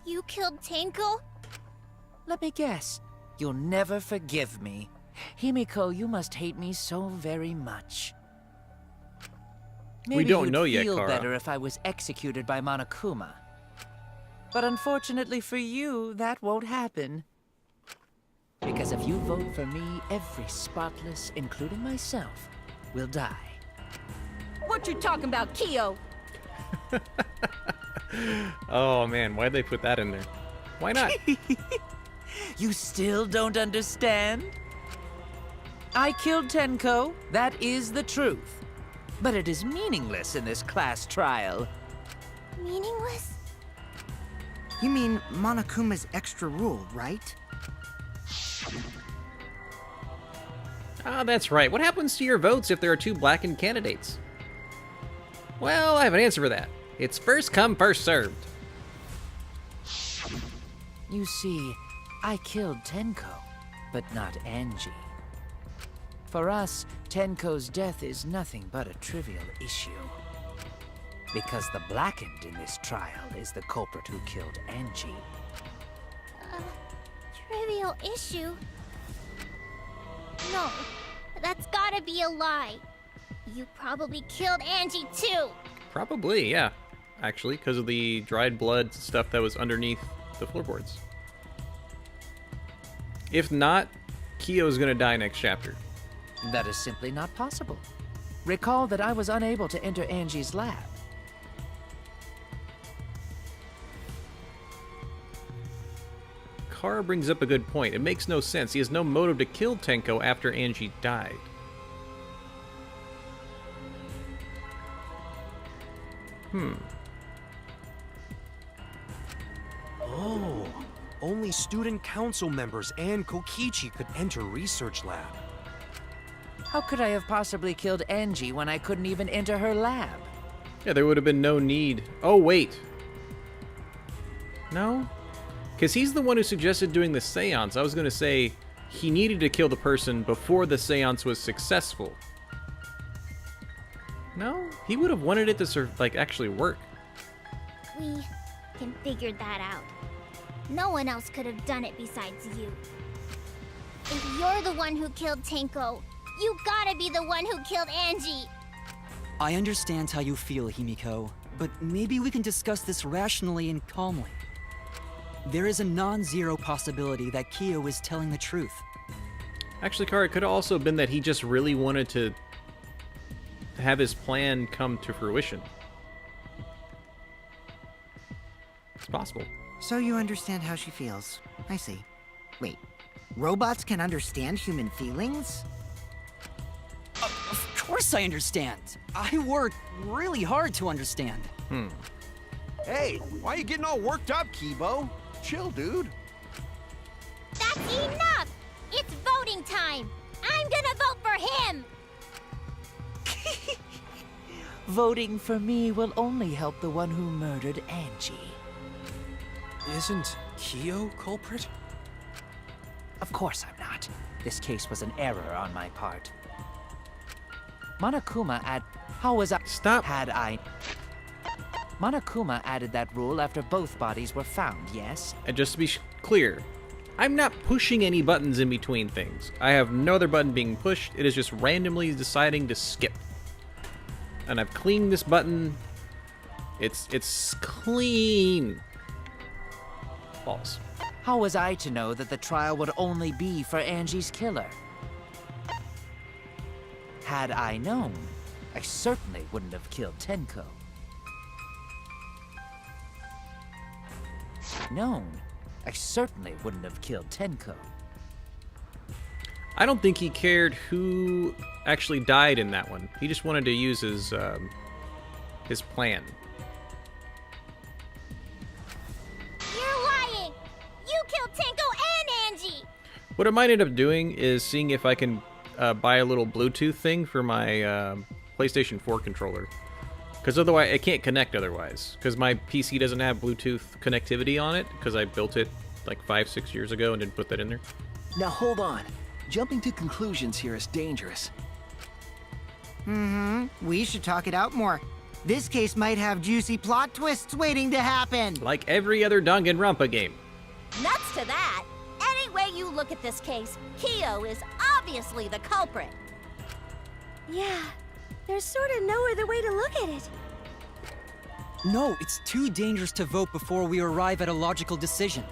You killed Tenko? Let me guess. You'll never forgive me. Himiko, you must hate me so very much. Maybe We don't you'd know yet, feel Kara. better if I was executed by Monokuma. But unfortunately for you, that won't happen. Because if you vote for me, every spotless, including myself, will die. What you talking about, Kyo? Oh man, why'd they put that in there? Why not? You still don't understand? I killed Tenko, that is the truth. But it is meaningless in this class trial. Meaningless? You mean Monokuma's extra rule, right? Ah, that's right. What happens to your votes if there are two blackened candidates? Well, I have an answer for that. It's first come, first served. You see, I killed Tenko, but not Angie. For us, Tenko's death is nothing but a trivial issue. Because the blackened in this trial is the culprit who killed Angie. Trivial issue? No, that's gotta be a lie. You probably killed Angie too. Probably, yeah. Actually, because of the dried blood stuff that was underneath the floorboards. If not, Kyo's gonna die next chapter. That is simply not possible. Recall that I was unable to enter Angie's lab. Kara brings up a good point. It makes no sense. He has no motive to kill Tenko after Angie died. Oh, only student council members and Kokichi could enter research lab. How could I have possibly killed Angie when I couldn't even enter her lab? Yeah, there would have been no need. Oh, wait. No? Because he's the one who suggested doing the seance. I was going to say he needed to kill the person before the seance was successful. No? He would have wanted it to actually work. We can figure that out. No one else could have done it besides you. If you're the one who killed Tenko, you gotta be the one who killed Angie. I understand how you feel, Himiko, but maybe we can discuss this rationally and calmly. There is a non-zero possibility that Kyo is telling the truth. Actually, Kara, it could have also been that he just really wanted to have his plan come to fruition. It's possible. So you understand how she feels. I see. Wait, robots can understand human feelings? Of course I understand. I worked really hard to understand. Hey, why are you getting all worked up, Kibo? Chill, dude. That's enough! It's voting time! I'm gonna vote for him! Voting for me will only help the one who murdered Angie. Isn't Kyo culprit? Of course I'm not. This case was an error on my part. Monokuma how was I- Stop. Monokuma added that rule after both bodies were found, yes? And just to be clear, I'm not pushing any buttons in between things. I have no other button being pushed. It is just randomly deciding to skip. And I've cleaned this button. It's clean. False. How was I to know that the trial would only be for Angie's killer? Had I known, I certainly wouldn't have killed Tenko. I certainly wouldn't have killed Tenko. I don't think he cared who actually died in that one. He just wanted to use his plan. You're lying! You killed Tenko and Angie! What I might end up doing is seeing if I can buy a little Bluetooth thing for my PlayStation 4 controller. Because otherwise, I can't connect otherwise. Because my PC doesn't have Bluetooth connectivity on it, because I built it like 5-6 years ago and didn't put that in there. Now hold on. Jumping to conclusions here is dangerous. We should talk it out more. This case might have juicy plot twists waiting to happen. Like every other Danganronpa game. Nuts to that. Any way you look at this case, Kyo is obviously the culprit. Yeah, there's sort of no other way to look at it. No, it's too dangerous to vote before we arrive at a logical decision.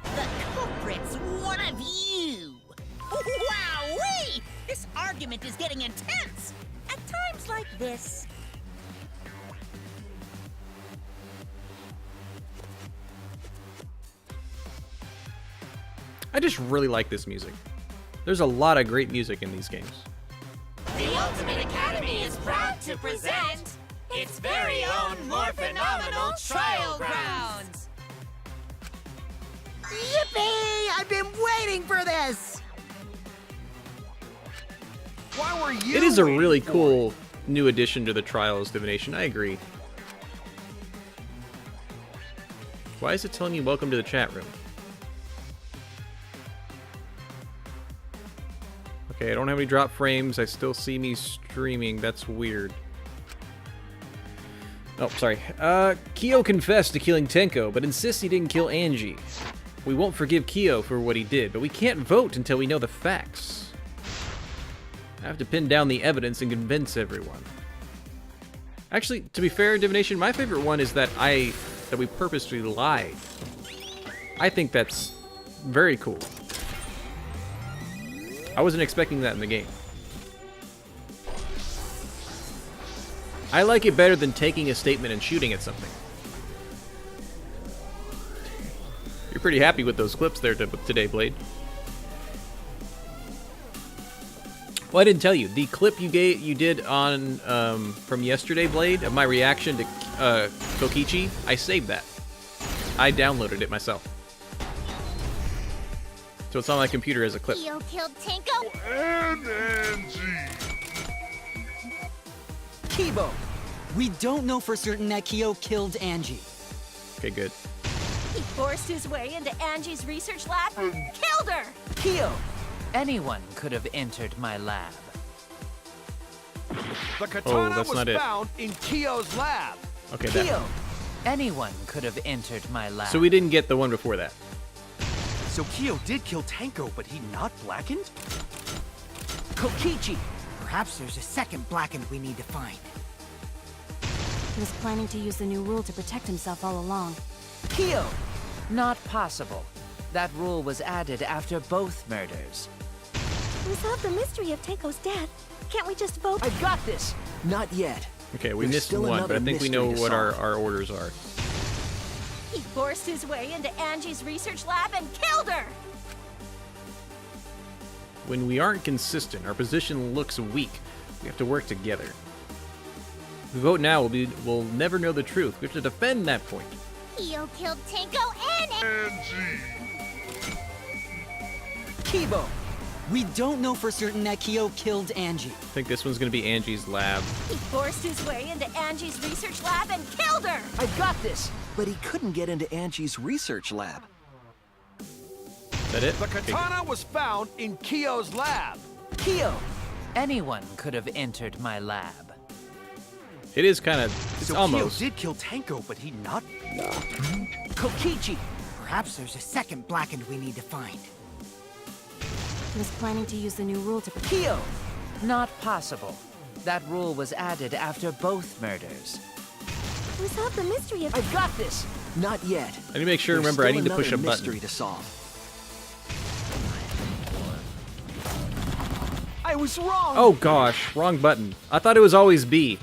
The culprit's one of you! Wowee! This argument is getting intense! At times like this... I just really like this music. There's a lot of great music in these games. The Ultimate Academy is proud to present its very own more phenomenal trial grounds! Yippee! I've been waiting for this! Why were you It is a waiting really for cool new addition to the Trials Divination, I agree. Why is it telling me welcome to the chat room? Okay, I don't have any drop frames. I still see me streaming. That's weird. Oh, sorry. Kyo confessed to killing Tenko, but insists he didn't kill Angie. We won't forgive Kyo for what he did, but we can't vote until we know the facts. I have to pin down the evidence and convince everyone. Actually, to be fair, Divination, my favorite one is that we purposely lied. I think that's very cool. I wasn't expecting that in the game. I like it better than taking a statement and shooting at something. You're pretty happy with those clips there today, Blade. Well, I didn't tell you. The clip you did on from yesterday, Blade, of my reaction to Kokichi, I saved that. I downloaded it myself. So it's on my computer as a clip. Kyo killed Tenko. And Angie! Kibo! We don't know for certain that Kyo killed Angie. Okay, good. He forced his way into Angie's research lab and killed her! Kyo! Anyone could have entered my lab. The katana that's was not it. found in Kyo's lab. Okay, Kyo! that. Anyone could have entered my lab. So we didn't get the one before that. So Kyo did kill Tenko, but he not blackened? Kokichi! Perhaps there's a second blackened we need to find. He was planning to use the new rule to protect himself all along. Kyo! Not possible. That rule was added after both murders. We solved the mystery of Tenko's death. Can't we just vote? I've got this. Not yet. Okay, we There's missed still one, but I another think we know mystery to what solve. our orders are. He forced his way into Angie's research lab and killed her! When we aren't consistent, our position looks weak. We have to work together. If we vote now, we'll never know the truth. We have to defend that point. Kyo killed Tenko and Kibo! We don't know for certain that Kyo killed Angie. I think this one's gonna be Angie's lab. He forced his way into Angie's research lab and killed her! I've got this. But he couldn't get into Angie's research lab. Is that it? The Okay, katana was found in Kyo's lab. Kyo! Anyone could have entered my lab. it is kind of. It's So almost. Kyo did kill Tenko, but he not... Kokichi! Perhaps there's a second blackened we need to find. He was planning to use the new rule to protect. Kyo! Not possible. That rule was added after both murders. We solved the mystery of. I've got this. Not yet. I need to make sure. There's Remember, I still need to push a another button. mystery to solve. I was wrong. Oh gosh, wrong button. I thought it was always B.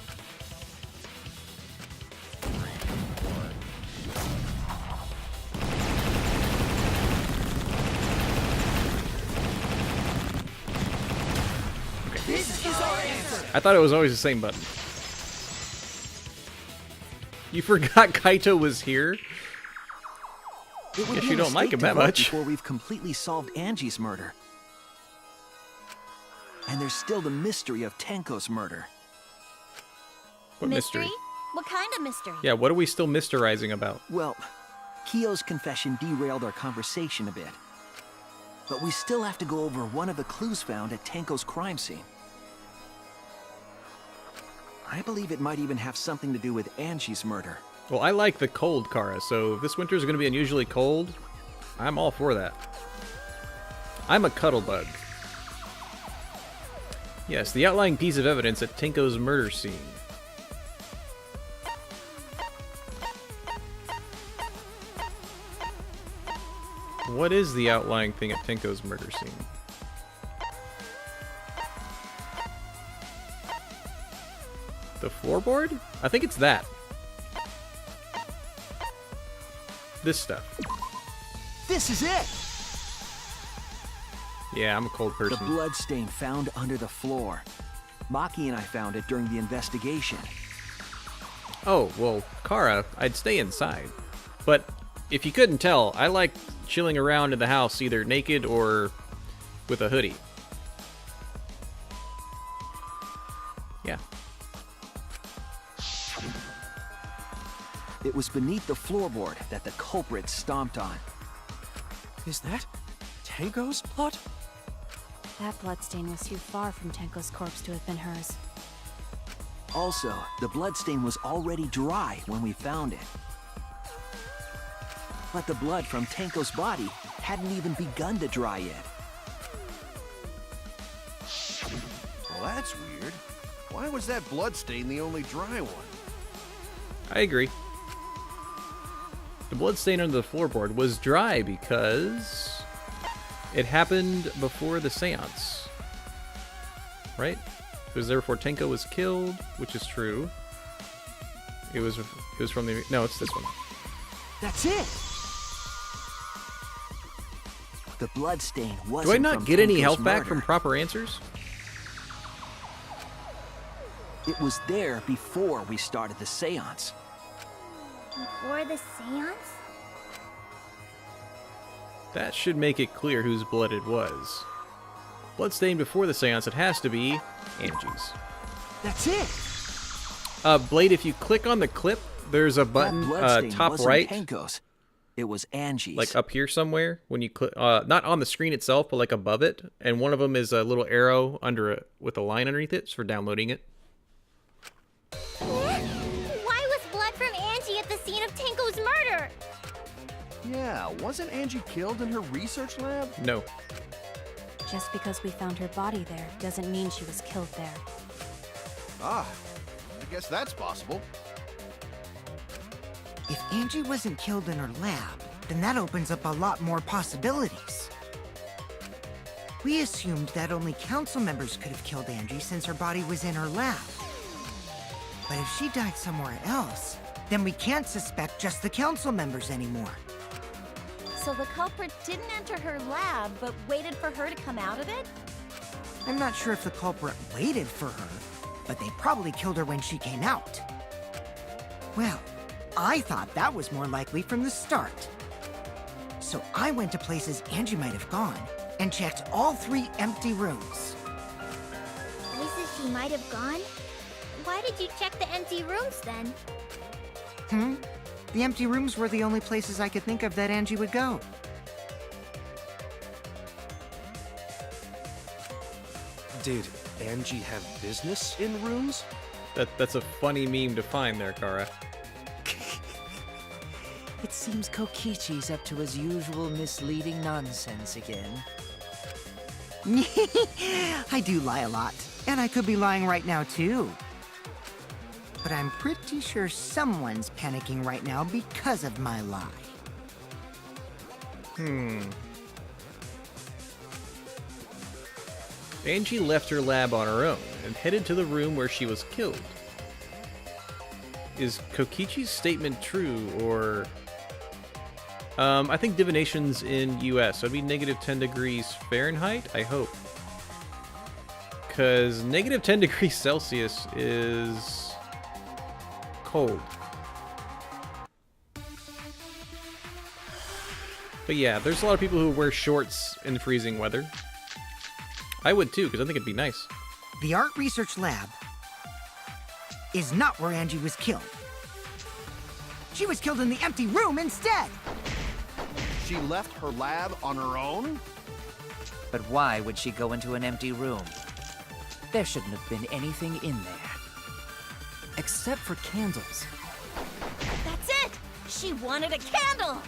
This is our answer! I thought it was always the same button. You forgot Kaito was here? It would Guess be you a don't like mistake him to that vote much. Before we've completely solved Angie's murder. And there's still the mystery of Tenko's murder. What mystery? What kind of mystery? Yeah, what are we still mysterizing about? Well, Kyo's confession derailed our conversation a bit. But we still have to go over one of the clues found at Tenko's crime scene. I believe it might even have something to do with Angie's murder. Well, I like the cold, Kara, so if this winter is going to be unusually cold, I'm all for that. I'm a cuddle bug. Yes, the outlying piece of evidence at Tenko's murder scene. What is the outlying thing at Tenko's murder scene? The floorboard? I think it's that. This stuff. This is it! Yeah, I'm a cold person. The blood stain found under the floor. Maki and I found it during the investigation. Oh, well, Kara, I'd stay inside. But if you couldn't tell, I like chilling around in the house either naked or with a hoodie. Yeah. It was beneath the floorboard that the culprit stomped on. Is that Tenko's blood? That bloodstain was too far from Tenko's corpse to have been hers. Also, the bloodstain was already dry when we found it. But the blood from Tenko's body hadn't even begun to dry yet. Well, that's weird. Why was that bloodstain the only dry one? I agree. The bloodstain under the floorboard was dry because it happened before the seance. Right? It was there before Tenko was killed, which is true. It was from the... No, it's this one. That's it! The bloodstain wasn't Do I not from get any Tenko's health back murder. from proper answers? It was there before we started the seance. Before the seance? That should make it clear whose blood it was. Bloodstain before the seance, it has to be Angie's. That's it! Blade, if you click on the clip, there's a button That bloodstain top wasn't right. Tenko's. It was Angie's. Like up here somewhere, when you click, not on the screen itself, but like above it, and one of them is a little arrow under it with a line underneath it for downloading it. Why was blood from Angie at the scene of Tenko's murder? Yeah, wasn't Angie killed in her research lab? No. Just because we found her body there doesn't mean she was killed there. Ah, I guess that's possible. If Angie wasn't killed in her lab, then that opens up a lot more possibilities. We assumed that only council members could have killed Angie since her body was in her lab. But if she died somewhere else, then we can't suspect just the council members anymore. So the culprit didn't enter her lab, but waited for her to come out of it? I'm not sure if the culprit waited for her, but they probably killed her when she came out. Well, I thought that was more likely from the start. So I went to places Angie might have gone and checked all 3 empty rooms. Places she might have gone? Why did you check the empty rooms then? The empty rooms were the only places I could think of that Angie would go. Did Angie have business in rooms? That's a funny meme to find there, Kara. It seems Kokichi's up to his usual misleading nonsense again. I do lie a lot, and I could be lying right now too. But I'm pretty sure someone's panicking right now because of my lie. Angie left her lab on her own and headed to the room where she was killed. Is Kokichi's statement true, or... I think divination's in US, so it'd be -10 degrees Fahrenheit, I hope. Because -10 degrees Celsius is... cold. But yeah, there's a lot of people who wear shorts in freezing weather. I would too, because I think it'd be nice. The art research lab is not where Angie was killed. She was killed in the empty room instead. She left her lab on her own? But why would she go into an empty room? There shouldn't have been anything in there. Except for candles. That's it! She wanted a candle!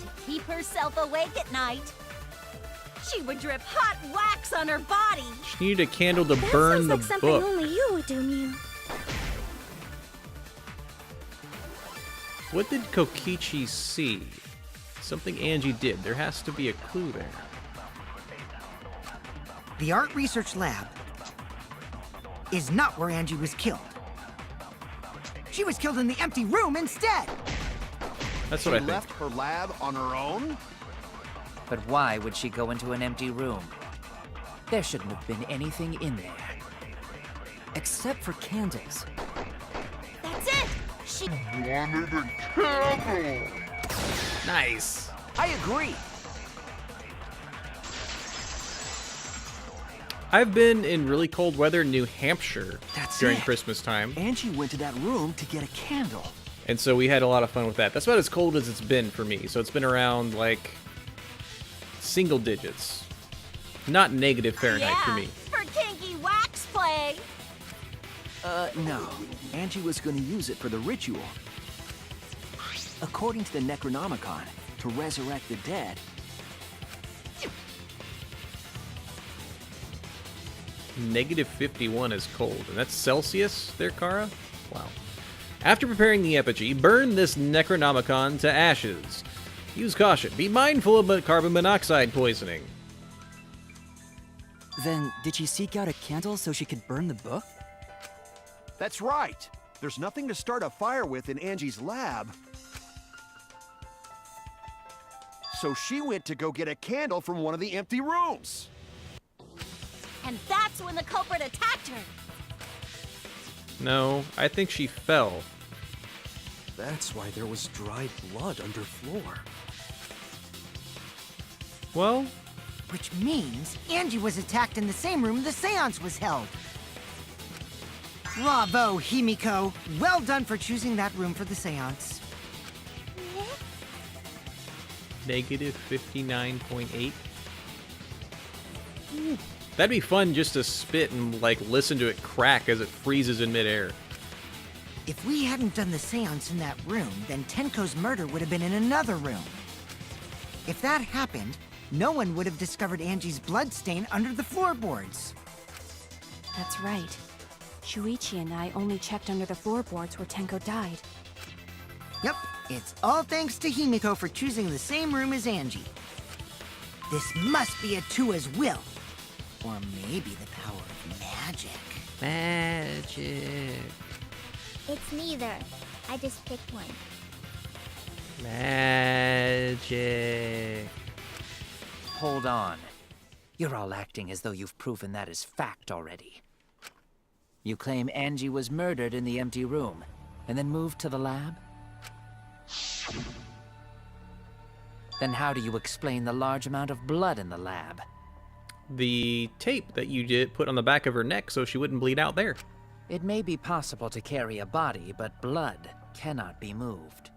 To keep herself awake at night. She would drip hot wax on her body. She needed a candle to That burn sounds the like something book. only you would do, Mew. What did Kokichi see? Something Angie did. There has to be a clue there. The art research lab is not where Angie was killed. She was killed in the empty room instead. That's She what I think. left her lab on her own? But why would she go into an empty room? There shouldn't have been anything in there. Except for candles. That's it! She Nice. I agree. I've been in really cold weather in New Hampshire That's during it. Christmas time, Angie went to that room to get a candle. and so we had a lot of fun with that. That's about as cold as it's been for me. So it's been around like single digits, not negative Fahrenheit for me. for kinky wax play. No. Angie was going to use it for the ritual. According to the Necronomicon, to resurrect the dead. -51 is cold, and that's Celsius there, Kara? Wow. After preparing the effigy, burn this Necronomicon to ashes. Use caution. Be mindful of carbon monoxide poisoning. Then, did she seek out a candle so she could burn the book? That's right. There's nothing to start a fire with in Angie's lab. So she went to go get a candle from one of the empty rooms. And that's when the culprit attacked her. No, I think she fell. That's why there was dried blood underfloor. Well, Which means Angie was attacked in the same room the seance was held. Bravo, Himiko. Well done for choosing that room for the seance. -59.8. That'd be fun just to spit and like listen to it crack as it freezes in midair. If we hadn't done the seance in that room, then Tenko's murder would have been in another room. If that happened, no one would have discovered Angie's bloodstain under the floorboards. That's right. Shuichi and I only checked under the floorboards where Tenko died. Yep, it's all thanks to Himiko for choosing the same room as Angie. This must be a Tua's will. Or maybe the power of magic. Magic. It's neither. I just picked one. Magic. Hold on. You're all acting as though you've proven that as fact already. You claim Angie was murdered in the empty room, and then moved to the lab? Then how do you explain the large amount of blood in the lab? The tape that you did put on the back of her neck so she wouldn't bleed out there. It may be possible to carry a body, but blood cannot be moved.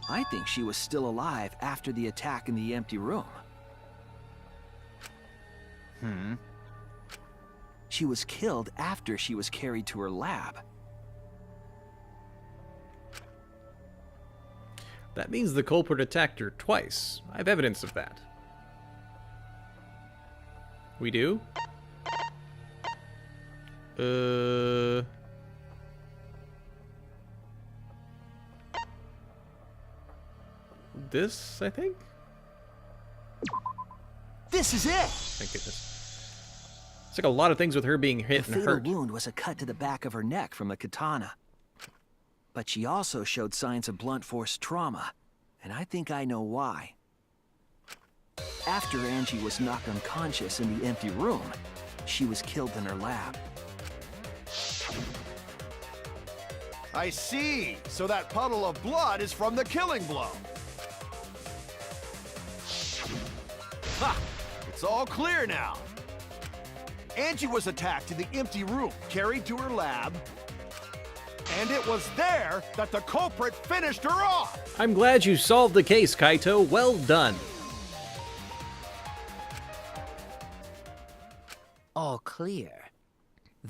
I think she was still alive after the attack in the empty room. She was killed after she was carried to her lab. That means the culprit attacked her twice. I have evidence of that. We do? This, I think? This is it! Thank goodness. It's like a lot of things with her being hit The and fatal hurt. wound was a cut to the back of her neck from a katana. But she also showed signs of blunt force trauma, and I think I know why. After Angie was knocked unconscious in the empty room, she was killed in her lab. I see. So that puddle of blood is from the killing blow. Ha! It's all clear now. Angie was attacked in the empty room, carried to her lab, and it was there that the culprit finished her off. I'm glad you solved the case, Kaito. Well done. All clear.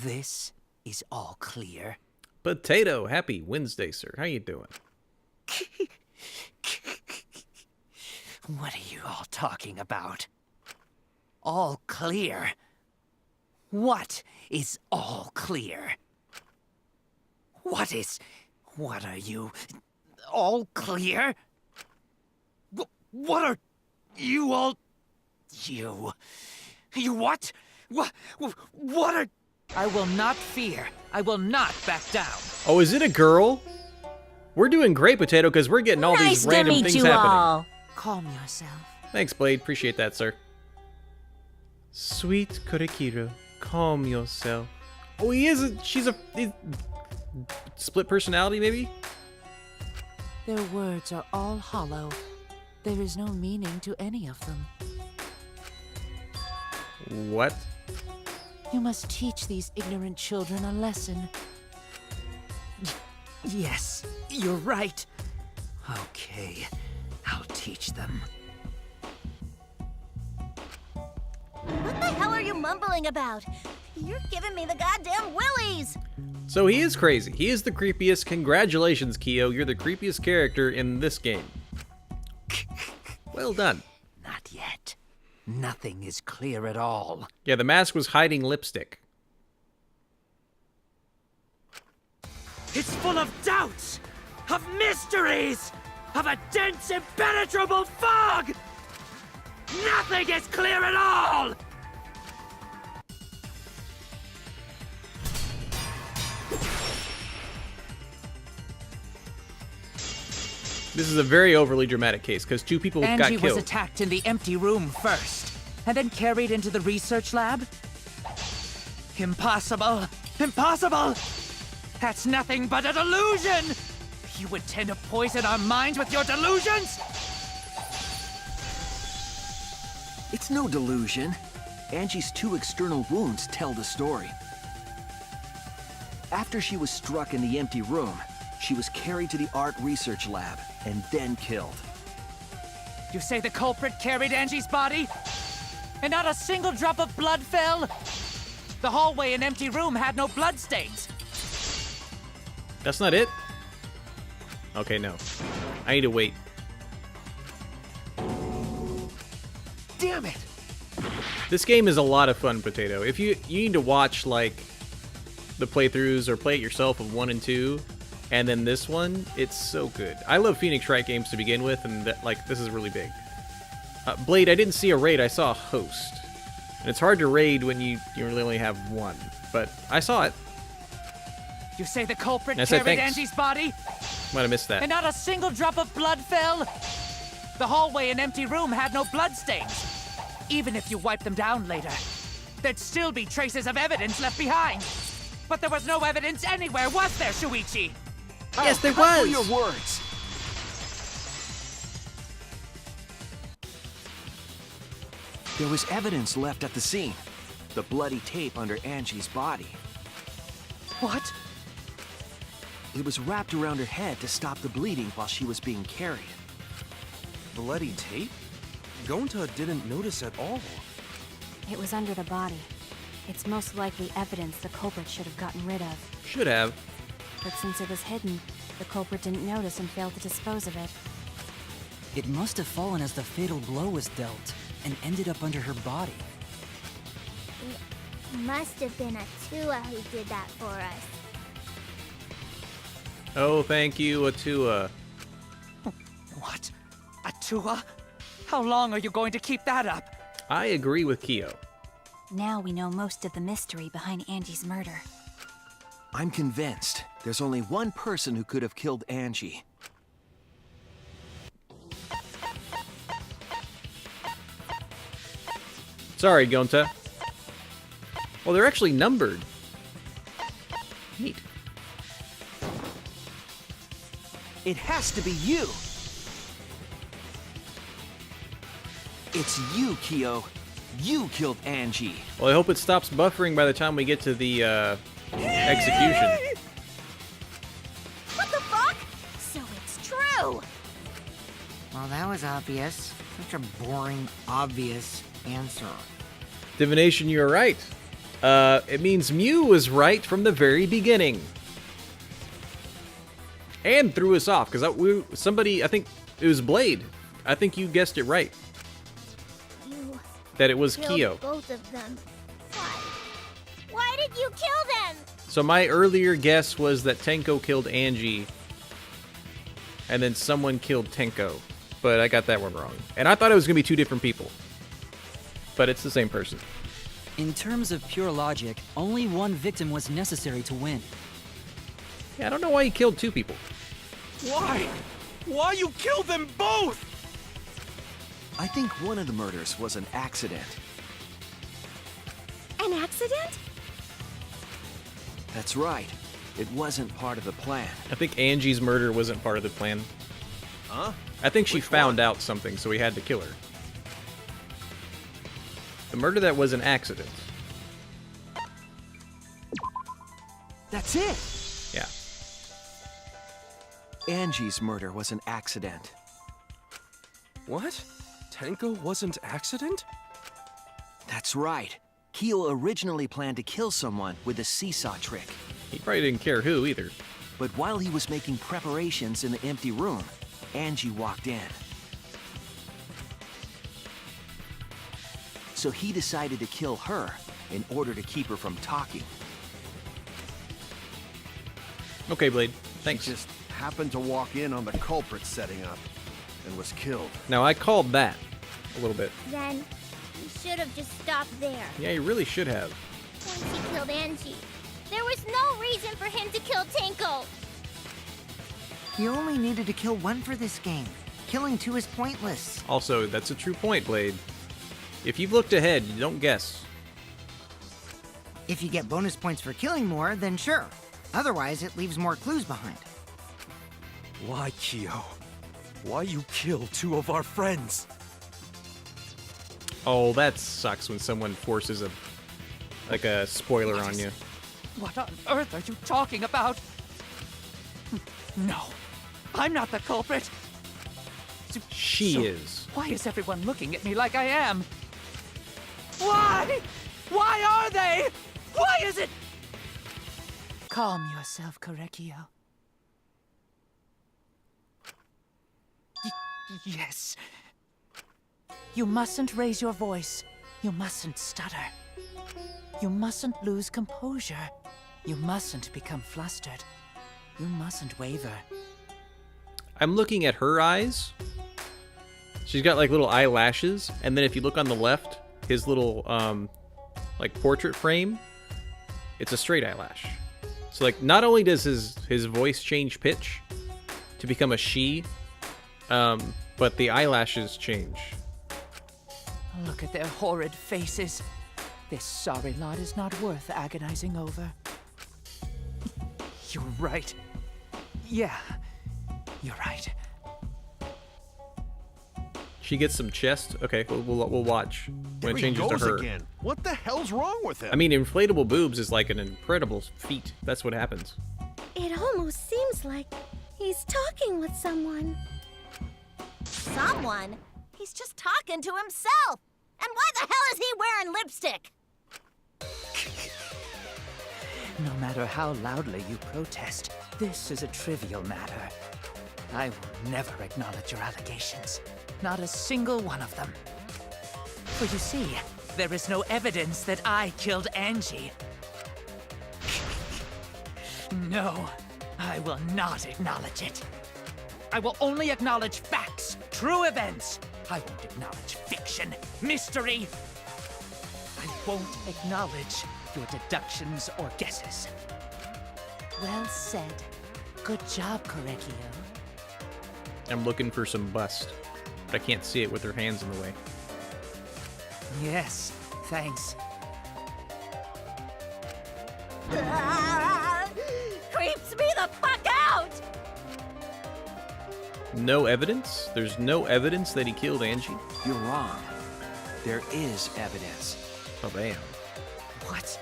This is all clear. Potato, happy Wednesday, sir. How you doing? What are you all talking about? All clear? What is all clear? What are you? All clear? What are you all? You what? What are? I will not fear. I will not back down. Oh, is it a girl? We're doing great, Potato, because we're getting all these random things happening. Calm yourself. Thanks, Blade. Appreciate that, sir. Sweet Korekiro, calm yourself. Oh, she's split personality, maybe? Their words are all hollow. There is no meaning to any of them. What? You must teach these ignorant children a lesson. Yes, you're right. Okay, I'll teach them. What the hell are you mumbling about? You're giving me the goddamn willies! So he is crazy. He is the creepiest. Congratulations, Kyo. You're the creepiest character in this game. Well done. Not yet. Nothing is clear at all. Yeah, the mask was hiding lipstick. It's full of doubts, of mysteries, of a dense, impenetrable fog! Nothing is clear at all! This is a very overly dramatic case, because 2 people got Angie killed. was attacked in the empty room first, and then carried into the research lab? Impossible! Impossible! That's nothing but a delusion! You intend to poison our minds with your delusions? It's no delusion. Angie's 2 external wounds tell the story. After she was struck in the empty room, she was carried to the art research lab and then killed. You say the culprit carried Angie's body? And not a single drop of blood fell? The hallway and empty room had no bloodstains. That's not it? Okay, no. I need to wait. Damn it! This game is a lot of fun, Potato. If you need to watch, like, the playthroughs or play it yourself of 1 and 2, and then this one, it's so good. I love Phoenix Wright games to begin with, and this is really big. Blade, I didn't see a raid, I saw a host. And it's hard to raid when you really only have 1, but I saw it. You say the culprit I said carried thanks. Angie's body? Might have missed that. And not a single drop of blood fell? The hallway and empty room had no bloodstains. Even if you wiped them down later, there'd still be traces of evidence left behind. But there was no evidence anywhere, was there, Shuichi? Yes, there Cut was! for your words. There was evidence left at the scene. The bloody tape under Angie's body. What? It was wrapped around her head to stop the bleeding while she was being carried. Bloody tape? Gonta didn't notice at all. It was under the body. It's most likely evidence the culprit should have gotten rid of. Should have. But since it was hidden, the culprit didn't notice and failed to dispose of it. It must have fallen as the fatal blow was dealt, and ended up under her body. It must have been Atua who did that for us. Oh, thank you, Atua. What? Atua? How long are you going to keep that up? I agree with Kyo. Now we know most of the mystery behind Angie's murder. I'm convinced there's only one person who could have killed Angie. Sorry, Gonta. Well, they're actually numbered. Neat. It has to be you! It's you, Kyo. You killed Angie. Well, I hope it stops buffering by the time we get to the execution. What the fuck? So it's true! Well, that was obvious. Such a boring, obvious answer. Divination, you're right. It means Mew was right from the very beginning. And threw us off, because I think it was Blade. I think you guessed it right. You That it was killed Kyo. both of them. Why? Why did you kill them? So my earlier guess was that Tenko killed Angie, and then someone killed Tenko. But I got that one wrong. And I thought it was going to be two different people. But it's the same person. In terms of pure logic, only one victim was necessary to win. Yeah, I don't know why he killed two people. Why? Why you killed them both? I think one of the murders was an accident. An accident? That's right. It wasn't part of the plan. I think Angie's murder wasn't part of the plan. Huh? I think she found out something, so he had to kill her. The murder that was an accident. That's it! Yeah. Angie's murder was an accident. What? Tenko wasn't accident? That's right. Kyo originally planned to kill someone with a seesaw trick. He probably didn't care who either. But while he was making preparations in the empty room, Angie walked in. So he decided to kill her in order to keep her from talking. Okay, Blade. Thanks. She just happened to walk in on the culprit setting up and was killed. Now, I called that a little bit. Then you should have just stopped there. Yeah, you really should have. Once he killed Angie, there was no reason for him to kill Tenko. You only needed to kill one for this game. Killing two is pointless. Also, that's a true point, Blade. If you've looked ahead, you don't guess. If you get bonus points for killing more, then sure. Otherwise, it leaves more clues behind. Why, Kyo? Why you kill two of our friends? Oh, that sucks when someone forces a spoiler on you. What on earth are you talking about? No, I'm not the culprit. She is. Why is everyone looking at me like I am? Why? Why are they? Why is it? Calm yourself, Korekio. Yes. You mustn't raise your voice. You mustn't stutter. You mustn't lose composure. You mustn't become flustered. You mustn't waver. I'm looking at her eyes. She's got like little eyelashes, and then if you look on the left, his little like portrait frame, it's a straight eyelash. So like not only does his voice change pitch to become a she, but the eyelashes change. Look at their horrid faces. This sorry lot is not worth agonizing over. You're right. Yeah, you're right. She gets some chest. Okay, we'll watch There when it he changes to goes her. again. What the hell's wrong with him? I mean, inflatable boobs is like an incredible feat. That's what happens. It almost seems like he's talking with someone. Someone? He's just talking to himself. And why the hell is he wearing lipstick? No matter how loudly you protest, this is a trivial matter. I will never acknowledge your allegations. Not a single one of them. For you see, there is no evidence that I killed Angie. No, I will not acknowledge it. I will only acknowledge facts, true events. I won't acknowledge fiction, mystery. I won't acknowledge your deductions or guesses. Well said. Good job, Korekio. I'm looking for some bust, but I can't see it with her hands in the way. Yes, thanks. Creeps me the fuck out! No evidence? There's no evidence that he killed Angie? You're wrong. There is evidence. Oh, damn. What?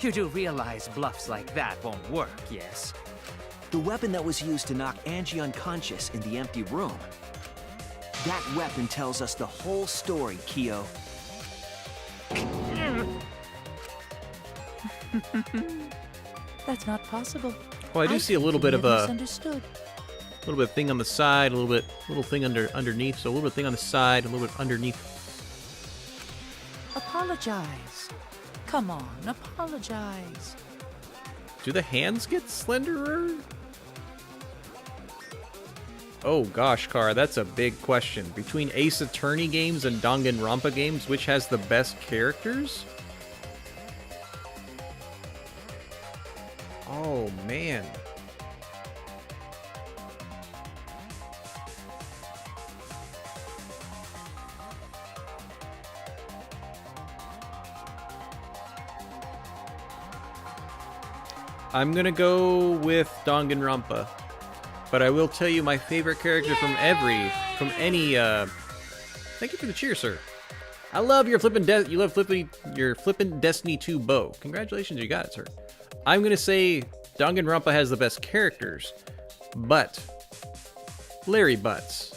You do realize bluffs like that won't work, yes? The weapon that was used to knock Angie unconscious in the empty room. That weapon tells us the whole story, Kyo. That's not possible. Oh, I do see a little bit of a misunderstood. little bit of thing on the side, a little thing underneath. So a little bit thing on the side, a little bit underneath. Apologize. Come on, apologize. Do the hands get slenderer? Oh gosh, Kara, that's a big question. Between Ace Attorney games and Danganronpa games, which has the best characters? Oh man. I'm gonna go with Danganronpa, but I will tell you my favorite character from any. Thank you for the cheer, sir. I love your your flippin' Destiny 2 bow. Congratulations, you got it, sir. I'm gonna say Danganronpa has the best characters, but Larry Butts